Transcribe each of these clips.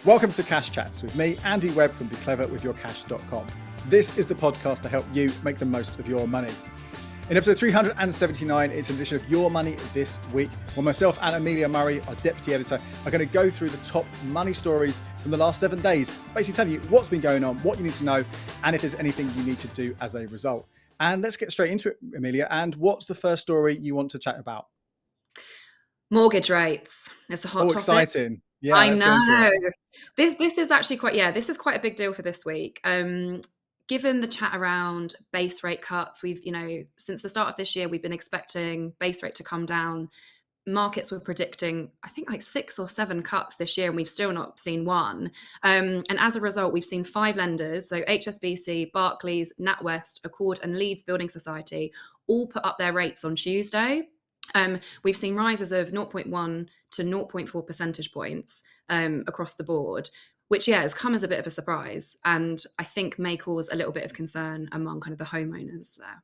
Welcome to Cash Chats with me, Andy Webb from BeCleverWithYourCash.com. This is the podcast to help you make the most of your money. In episode 379, it's an edition of Your Money This Week, where myself and Amelia Murray, our deputy editor, are going to go through the top money stories from the last 7 days, basically telling you what's been going on, what you need to know, and if there's anything you need to do as a result. And let's get straight into it, Amelia. And what's the first story you want to chat about? Mortgage rates. It's a hot topic. Exciting. Yeah, I know. This is actually this is quite a big deal for this week. Given the chat around base rate cuts, we've, since the start of this year, we've been expecting base rate to come down. Markets were predicting, I think, like 6 or 7 cuts this year, and we've still not seen one. And as a result, we've seen 5 lenders, so HSBC, Barclays, NatWest, Accord, and Leeds Building Society, all put up their rates on Tuesday. We've seen rises of 0.1 to 0.4 percentage points across the board, which, has come as a bit of a surprise, and I think may cause a little bit of concern among kind of the homeowners there.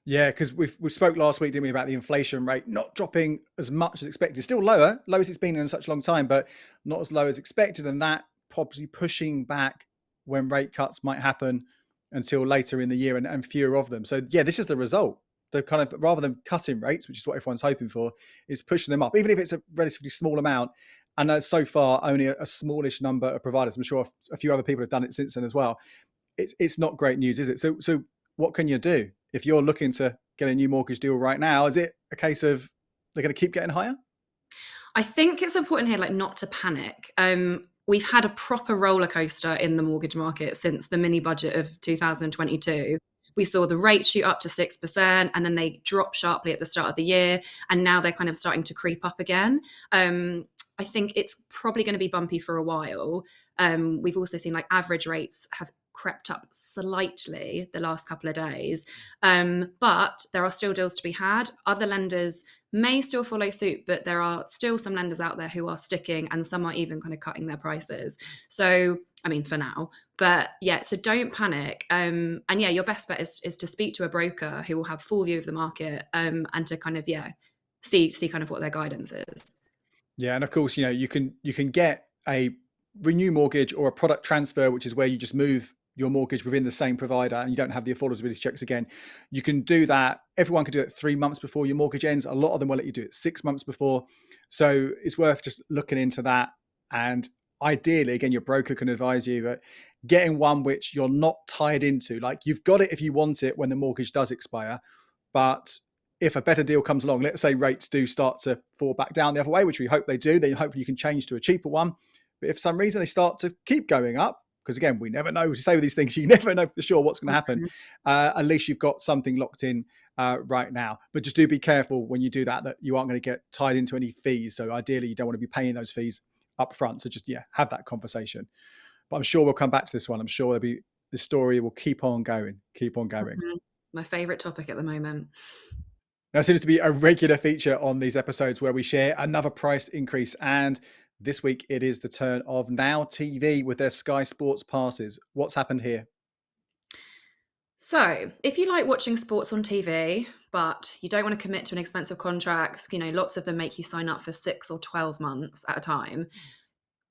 Yeah, because we spoke last week, didn't we, about the inflation rate not dropping as much as expected. Still lower, lowest it's been in such a long time, but not as low as expected, and that probably pushing back when rate cuts might happen until later in the year and fewer of them. So yeah, this is the result. The kind of, rather than cutting rates, which is what everyone's hoping for, is pushing them up, even if it's a relatively small amount. And so far, only a smallish number of providers. I'm sure a few other people have done it since then as well. It's not great news, is it? So what can you do if you're looking to get a new mortgage deal right now? Is it a case of they're going to keep getting higher? I think it's important here, not to panic. We've had a proper roller coaster in the mortgage market since the mini budget of 2022. We saw the rate shoot up to 6%, and then they drop sharply at the start of the year, and now they're kind of starting to creep up again. I think it's probably going to be bumpy for a while. We've also seen average rates have crept up slightly the last couple of days, but there are still deals to be had. Other lenders may still follow suit, but there are still some lenders out there who are sticking, and some are even kind of cutting their prices. So, for now, but so don't panic. And your best bet is to speak to a broker who will have full view of the market, and to kind of, see kind of what their guidance is. Yeah. And of course, you can get a renew mortgage or a product transfer, which is where you just move your mortgage within the same provider and you don't have the affordability checks again. You can do that. Everyone can do it 3 months before your mortgage ends. A lot of them will let you do it 6 months before. So it's worth just looking into that. And ideally, again, your broker can advise you that getting one which you're not tied into. You've got it if you want it when the mortgage does expire. But if a better deal comes along, let's say rates do start to fall back down the other way, which we hope they do, then hopefully you can change to a cheaper one. But if for some reason they start to keep going up, because again, we never know, to say with these things, you never know for sure what's going to happen. At least you've got something locked in right now. But just do be careful when you do that you aren't going to get tied into any fees. So ideally, you don't want to be paying those fees up front. So just, have that conversation. But I'm sure we'll come back to this one. I'm sure the story will keep on going. Mm-hmm. My favorite topic at the moment. Now, it seems to be a regular feature on these episodes where we share another price increase. And this week, it is the turn of Now TV with their Sky Sports passes. What's happened here? So, if you like watching sports on TV, but you don't want to commit to an expensive contract, lots of them make you sign up for 6 or 12 months at a time.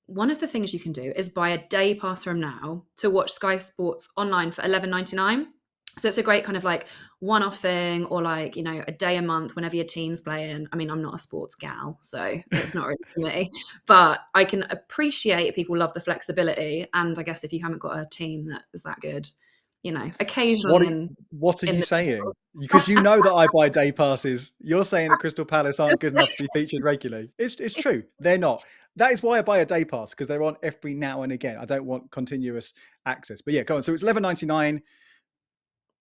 One of the things you can do is buy a day pass from Now to watch Sky Sports online for $11.99. So it's a great kind of one-off thing, or a day a month whenever your team's playing. I'm not a sports gal, so it's not really for me, but I can appreciate people love the flexibility. And I guess if you haven't got a team that is that good, occasionally. What are you saying? Because you know that I buy day passes. You're saying that Crystal Palace aren't good enough to be featured regularly. It's true. They're not. That is why I buy a day pass, because they're on every now and again. I don't want continuous access. But go on. So it's $11.99.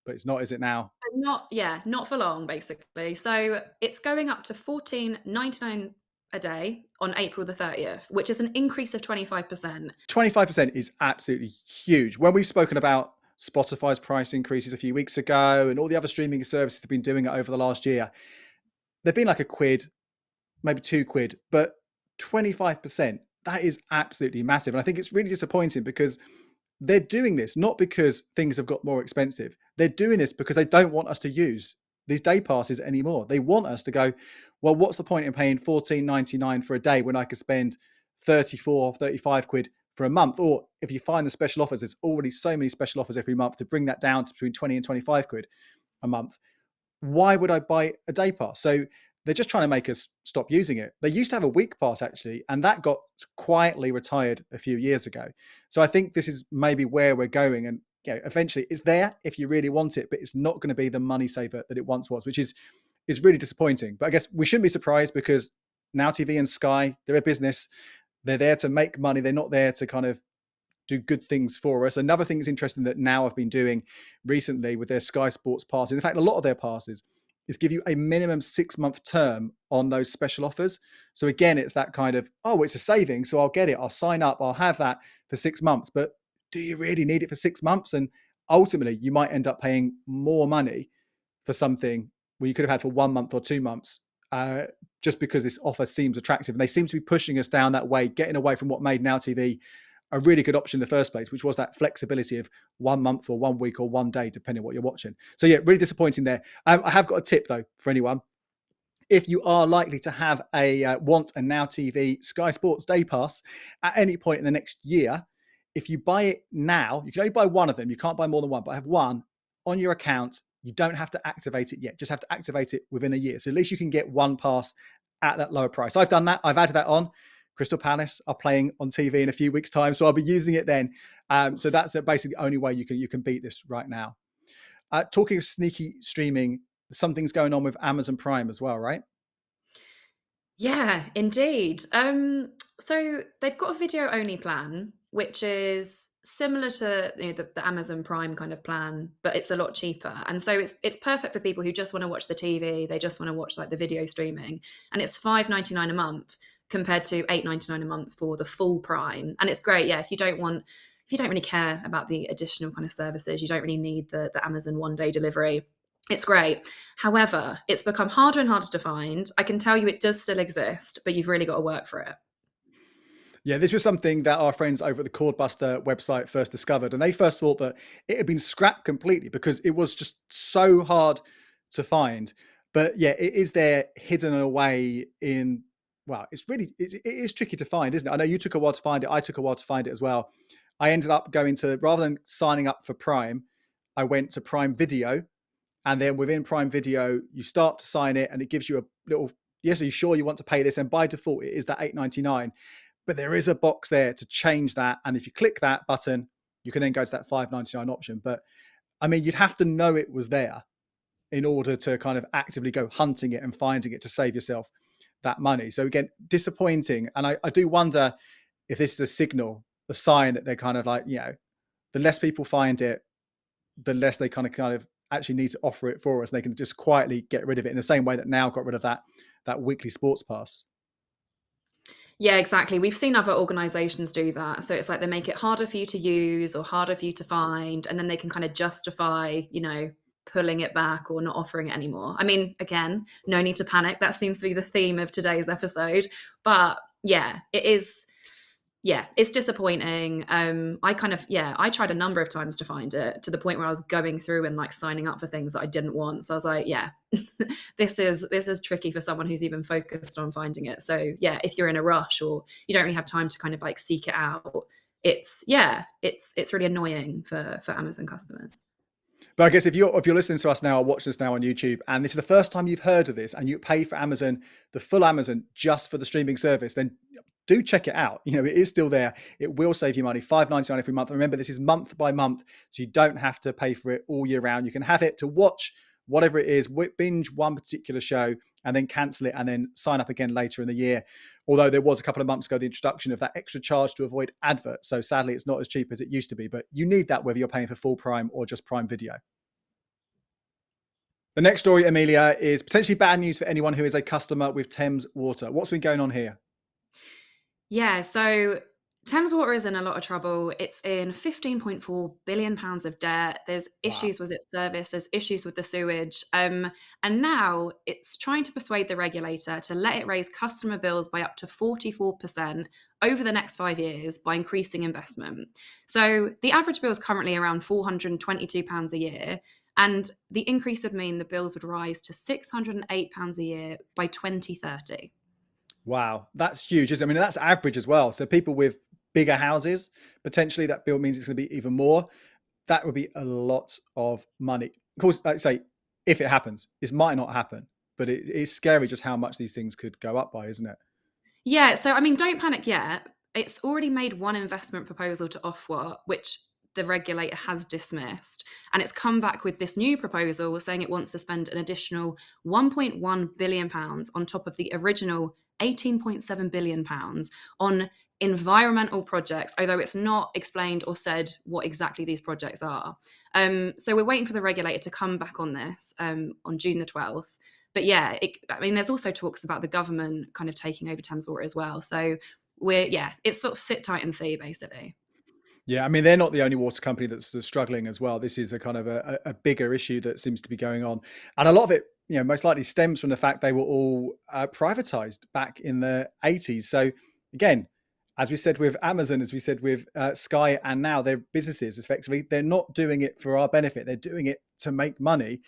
But it's not, is it now? Not for long, basically. So it's going up to $14.99 a day on April the 30th, which is an increase of 25%. 25% is absolutely huge. When we've spoken about Spotify's price increases a few weeks ago and all the other streaming services have been doing it over the last year, they've been like £1, maybe £2, but 25%, that is absolutely massive. And I think it's really disappointing because they're doing this not because things have got more expensive. They're doing this because they don't want us to use these day passes anymore. They want us to go, well, what's the point in paying $14.99 for a day when I could spend 34, 35 quid for a month. Or if you find the special offers, there's already so many special offers every month to bring that down to between 20 and 25 quid a month. Why would I buy a day pass? So they're just trying to make us stop using it. They used to have a week pass actually, and that got quietly retired a few years ago. So I think this is maybe where we're going. And eventually it's there if you really want it, but it's not going to be the money saver that it once was, which is really disappointing. But I guess we shouldn't be surprised, because Now TV and Sky, they're a business. They're there to make money. They're not there to kind of do good things for us. Another thing that's interesting that Now have been doing recently with their Sky Sports passes, in fact, a lot of their passes, is give you a minimum 6-month term on those special offers. So again, it's that kind of, oh, it's a saving, so I'll get it. I'll sign up. I'll have that for 6 months. But do you really need it for 6 months? And ultimately, you might end up paying more money for something when you could have had for 1 month or 2 months, just because this offer seems attractive. And they seem to be pushing us down that way, getting away from what made Now TV a really good option in the first place, which was that flexibility of 1 month or 1 week or 1 day, depending on what you're watching. So yeah, really disappointing there. I have got a tip though for anyone. If you are likely to have want a Now TV Sky Sports Day Pass at any point in the next year, if you buy it now, you can only buy one of them. You can't buy more than one, but have one on your account. You don't have to activate it yet. Just have to activate it within a year. So at least you can get one pass at that lower price. I've done that. I've added that on. Crystal Palace are playing on TV in a few weeks' time, so I'll be using it then. So that's basically the only way you can beat this right now. Talking of sneaky streaming, something's going on with Amazon Prime as well, right? Yeah, indeed. So they've got a video only plan, which is similar to the Amazon Prime kind of plan, but it's a lot cheaper. And so it's perfect for people who just want to watch the TV, they just want to watch like the video streaming. And it's $5.99 a month compared to $8.99 a month for the full Prime. And it's great, yeah, if you don't really care about the additional kind of services, you don't really need the Amazon 1-day delivery. It's great. However, it's become harder and harder to find. I can tell you it does still exist, but you've really got to work for it. Yeah, this was something that our friends over at the Cordbuster website first discovered. And they first thought that it had been scrapped completely because it was just so hard to find. But yeah, it is there hidden away in, well, it is tricky to find, isn't it? I know you took a while to find it. I took a while to find it as well. I ended up going to, rather than signing up for Prime, I went to Prime Video. And then within Prime Video, you start to sign it and it gives you a little, yes, are you sure you want to pay this? And by default, it is that $8.99. But there is a box there to change that. And if you click that button, you can then go to that $5.99 option. But I mean, you'd have to know it was there in order to kind of actively go hunting it and finding it to save yourself that money. So again, disappointing. And I do wonder if this is a signal, a sign that they're kind of like, the less people find it, the less they kind of actually need to offer it for us. They can just quietly get rid of it in the same way that Now got rid of that weekly sports pass. Yeah, exactly. We've seen other organizations do that. So it's like they make it harder for you to use or harder for you to find, and then they can kind of justify, pulling it back or not offering it anymore. I mean, again, no need to panic. That seems to be the theme of today's episode. But yeah, it is. Yeah, it's disappointing. I tried a number of times to find it, to the point where I was going through and like signing up for things that I didn't want. So I was like, yeah, this is tricky for someone who's even focused on finding it. So yeah, if you're in a rush or you don't really have time to kind of like seek it out, it's really annoying for Amazon customers. But I guess if you're listening to us now or watching us now on YouTube, and this is the first time you've heard of this, and you pay for Amazon, the full Amazon, just for the streaming service, then do check it out. It is still there. It will save you money. $5.99 every month. Remember, this is month by month, so you don't have to pay for it all year round. You can have it to watch whatever it is, binge one particular show, and then cancel it, and then sign up again later in the year. Although there was a couple of months ago the introduction of that extra charge to avoid adverts. So sadly, it's not as cheap as it used to be. But you need that whether you're paying for full Prime or just Prime Video. The next story, Amelia, is potentially bad news for anyone who is a customer with Thames Water. What's been going on here? Yeah, so Thames Water is in a lot of trouble. It's in £15.4 billion of debt. There's Wow. issues with its service, there's issues with the sewage. And now it's trying to persuade the regulator to let it raise customer bills by up to 44% over the next 5 years by increasing investment. So the average bill is currently around £422 a year. And the increase would mean the bills would rise to £608 a year by 2030. Wow, that's huge, isn't it? I mean, that's average as well. So people with bigger houses, potentially that bill means it's going to be even more. That would be a lot of money. Of course, like I say, if it happens, this might not happen, but it is scary just how much these things could go up by, isn't it? Yeah, so I mean, don't panic yet. It's already made one investment proposal to Ofwat, which the regulator has dismissed. And it's come back with this new proposal saying it wants to spend an additional £1.1 billion on top of the original £18.7 billion on environmental projects, although it's not explained or said what exactly these projects are. So we're waiting for the regulator to come back on this on June the 12th. But yeah, I mean, there's also talks about the government kind of taking over Thames Water as well. So it's sort of sit tight and see, basically. Yeah, I mean, they're not the only water company that's struggling as well. This is a kind of a bigger issue that seems to be going on. And a lot of it, most likely stems from the fact they were all privatized back in the 80s. So again, as we said with Amazon, as we said with Sky, and now their businesses, effectively, they're not doing it for our benefit. They're doing it to make money.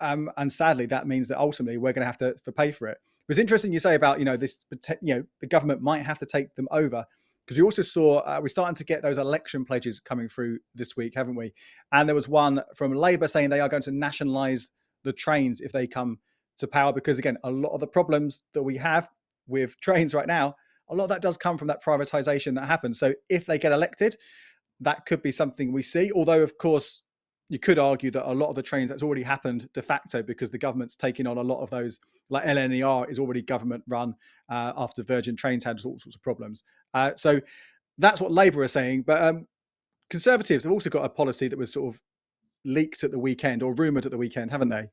And sadly, that means that ultimately we're going to have to pay for it. It was interesting you say about, this, the government might have to take them over, because we also saw we're starting to get those election pledges coming through this week, haven't we? And there was one from Labour saying they are going to nationalise the trains if they come to power, because again, a lot of the problems that we have with trains right now, a lot of that does come from that privatisation that happened. So if they get elected, that could be something we see. Although, of course, you could argue that a lot of the trains, that's already happened de facto, because the government's taking on a lot of those, like LNER is already government run after Virgin Trains had all sorts of problems. So that's what Labour are saying. But Conservatives have also got a policy that was sort of leaked at the weekend, or rumoured at the weekend, haven't they?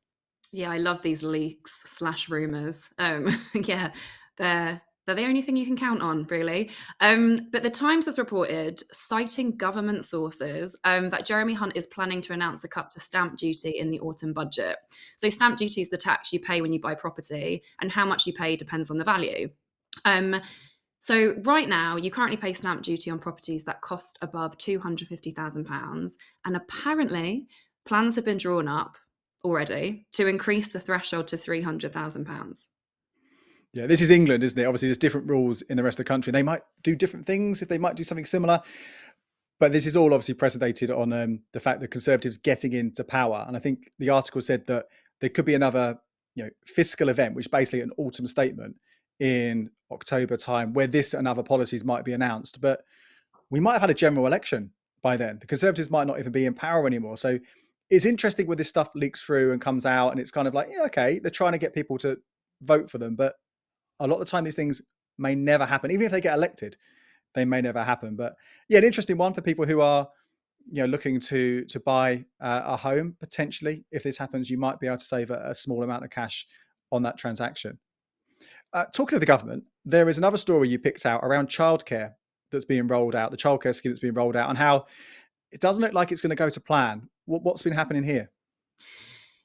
Yeah, I love these leaks slash rumors. Yeah, they're the only thing you can count on, really. But the Times has reported, citing government sources, that Jeremy Hunt is planning to announce a cut to stamp duty in the autumn budget. So stamp duty is the tax you pay when you buy property, and how much you pay depends on the value. Um, so right now, you currently pay stamp duty on properties that cost above £250,000, and apparently plans have been drawn up already to increase the threshold to £300,000. Yeah, this is England, isn't it? Obviously, there's different rules in the rest of the country. They might do different things, if they might do something similar. But this is all obviously precedented on the fact that Conservatives getting into power. And I think the article said that there could be another, fiscal event, which is basically an autumn statement in October time, where this and other policies might be announced. But we might have had a general election by then. The Conservatives might not even be in power anymore. So it's interesting when this stuff leaks through and comes out, and it's kind of like, yeah, okay, they're trying to get people to vote for them, but a lot of the time these things may never happen. Even if they get elected, they may never happen. But yeah, an interesting one for people who are, looking to buy a home potentially. If this happens, you might be able to save a small amount of cash on that transaction. Talking of the government, there is another story you picked out around childcare that's being rolled out, the childcare scheme that's being rolled out, and how it doesn't look like it's going to go to plan. What's been happening here?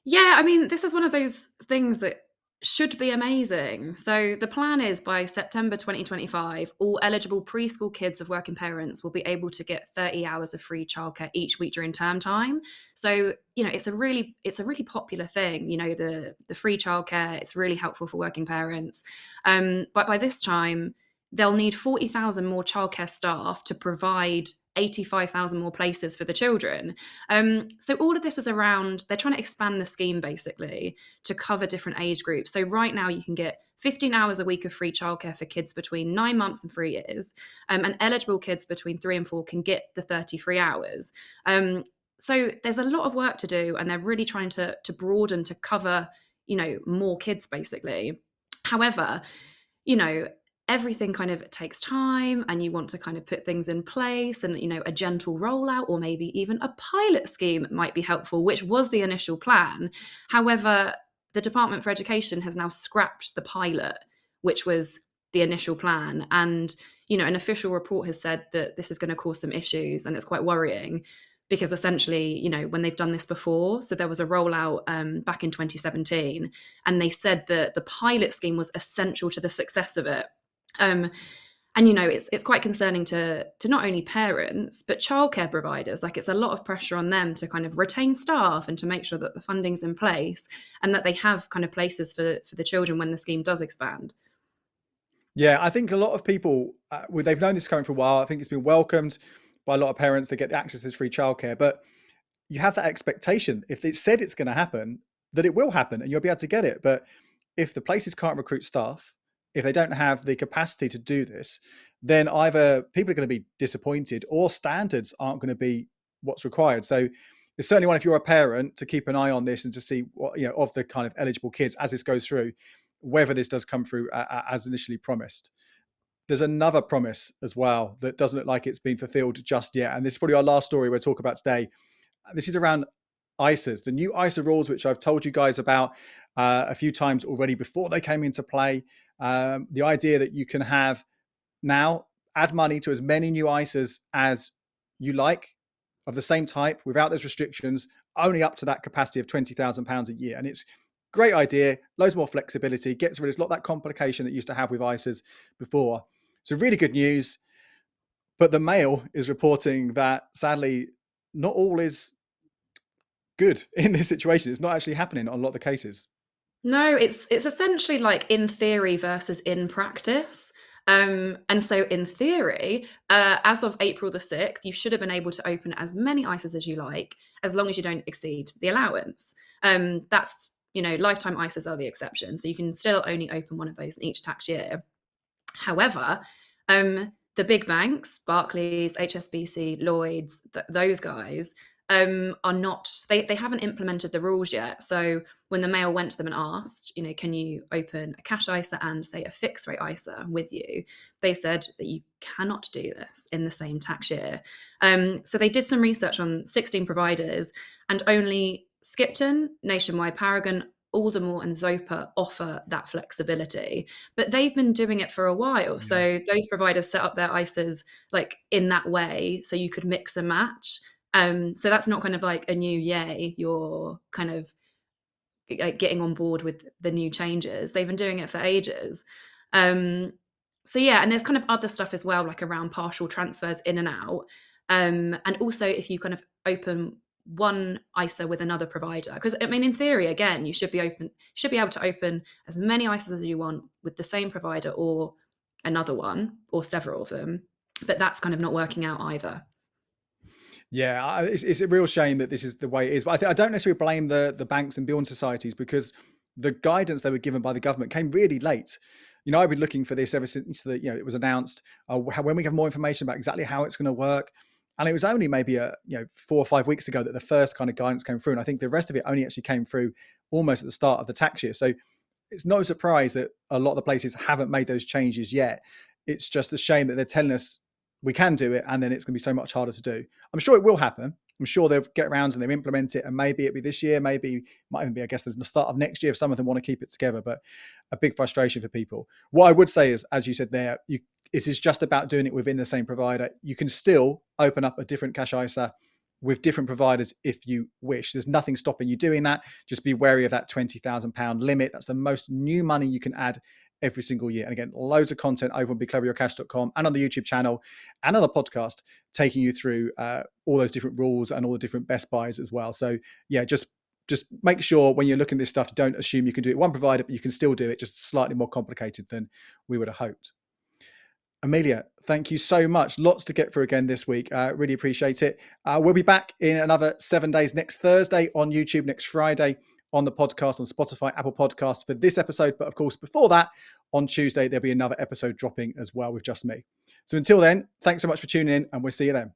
Yeah, I mean, this is one of those things that should be amazing. So the plan is by September 2025, all eligible preschool kids of working parents will be able to get 30 hours of free childcare each week during term time. So, it's a really popular thing, the free childcare, it's really helpful for working parents. But by this time, they'll need 40,000 more childcare staff to provide 85,000 more places for the children. So all of this is around, they're trying to expand the scheme basically to cover different age groups. So right now you can get 15 hours a week of free childcare for kids between 9 months and 3 years, and eligible kids between 3 and 4 can get the 33 hours. So there's a lot of work to do, and they're really trying to broaden to cover, more kids basically. However, you know, everything kind of takes time, and you want to kind of put things in place, and a gentle rollout or maybe even a pilot scheme might be helpful, which was the initial plan. However, the Department for Education has now scrapped the pilot, which was the initial plan. And an official report has said that this is going to cause some issues, and it's quite worrying, because essentially, when they've done this before, so there was a rollout back in 2017, and they said that the pilot scheme was essential to the success of it. Um, and it's quite concerning to not only parents but childcare providers. Like, it's a lot of pressure on them to kind of retain staff and to make sure that the funding's in place and that they have kind of places for the children when the scheme does expand. Yeah, I think a lot of people, they've known this coming for a while. I think it's been welcomed by a lot of parents. They get the access to free childcare, but you have that expectation. If it's said it's going to happen, that it will happen and you'll be able to get it. But if the places can't recruit staff, if they don't have the capacity to do this, then either people are going to be disappointed or standards aren't going to be what's required. So it's certainly one, if you're a parent, to keep an eye on this and to see what, of the kind of eligible kids as this goes through, whether this does come through as initially promised. There's another promise as well that doesn't look like it's been fulfilled just yet. And this is probably our last story we'll talk about today. This is around ISAs, the new ISA rules, which I've told you guys about a few times already before they came into play. The idea that you can have now add money to as many new ISAs as you like of the same type without those restrictions, only up to that capacity of £20,000 a year. And it's great idea, loads more flexibility, gets rid of a lot of that complication that you used to have with ISAs before. So really good news. But the Mail is reporting that sadly, not all is good in this situation. It's not actually happening on a lot of the cases. No, it's essentially like in theory versus in practice. And so in theory, as of April the 6th, you should have been able to open as many ISAs as you like, as long as you don't exceed the allowance. That's, lifetime ISAs are the exception. So you can still only open one of those in each tax year. However, the big banks, Barclays, HSBC, Lloyds, those guys, are not, they haven't implemented the rules yet. So when the Mail went to them and asked, can you open a cash ISA and say a fixed rate ISA with you? They said that you cannot do this in the same tax year. So they did some research on 16 providers, and only Skipton, Nationwide, Paragon, Aldermore and Zopa offer that flexibility, but they've been doing it for a while. Yeah. So those providers set up their ISAs like in that way, so you could mix and match. So that's not kind of like a new yay. You're kind of like getting on board with the new changes. They've been doing it for ages. So yeah, and there's kind of other stuff as well, like around partial transfers in and out. And also if you kind of open one ISA with another provider, because I mean, in theory, again, you should be able to open as many ISAs as you want with the same provider or another one or several of them. But that's kind of not working out either. Yeah, it's a real shame that this is the way it is. But I don't necessarily blame the banks and building societies, because the guidance they were given by the government came really late. I've been looking for this ever since it was announced. When we have more information about exactly how it's going to work, and it was only maybe 4 or 5 weeks ago that the first kind of guidance came through, and I think the rest of it only actually came through almost at the start of the tax year. So it's no surprise that a lot of the places haven't made those changes yet. It's just a shame that they're telling us we can do it, and then it's going to be so much harder to do. I'm sure it will happen. I'm sure they'll get around and they'll implement it, and maybe it'll be this year, maybe might even be, I guess, there's the start of next year if some of them want to keep it together, but a big frustration for people. What I would say is, as you said there, it is just about doing it within the same provider. You can still open up a different cash ISA with different providers if you wish. There's nothing stopping you doing that. Just be wary of that £20,000 limit. That's the most new money you can add every single year. And again, loads of content over on becleveryourcash.com and on the YouTube channel and on the podcast, taking you through all those different rules and all the different best buys as well. So yeah, just make sure when you're looking at this stuff, don't assume you can do it one provider, but you can still do it, just slightly more complicated than we would have hoped. Amelia, thank you so much. Lots to get through again this week. Really appreciate it. We'll be back in another 7 days, next Thursday on YouTube, next Friday on the podcast, on Spotify, Apple Podcasts for this episode. But of course, before that, on Tuesday, there'll be another episode dropping as well with just me. So until then, thanks so much for tuning in, and we'll see you then.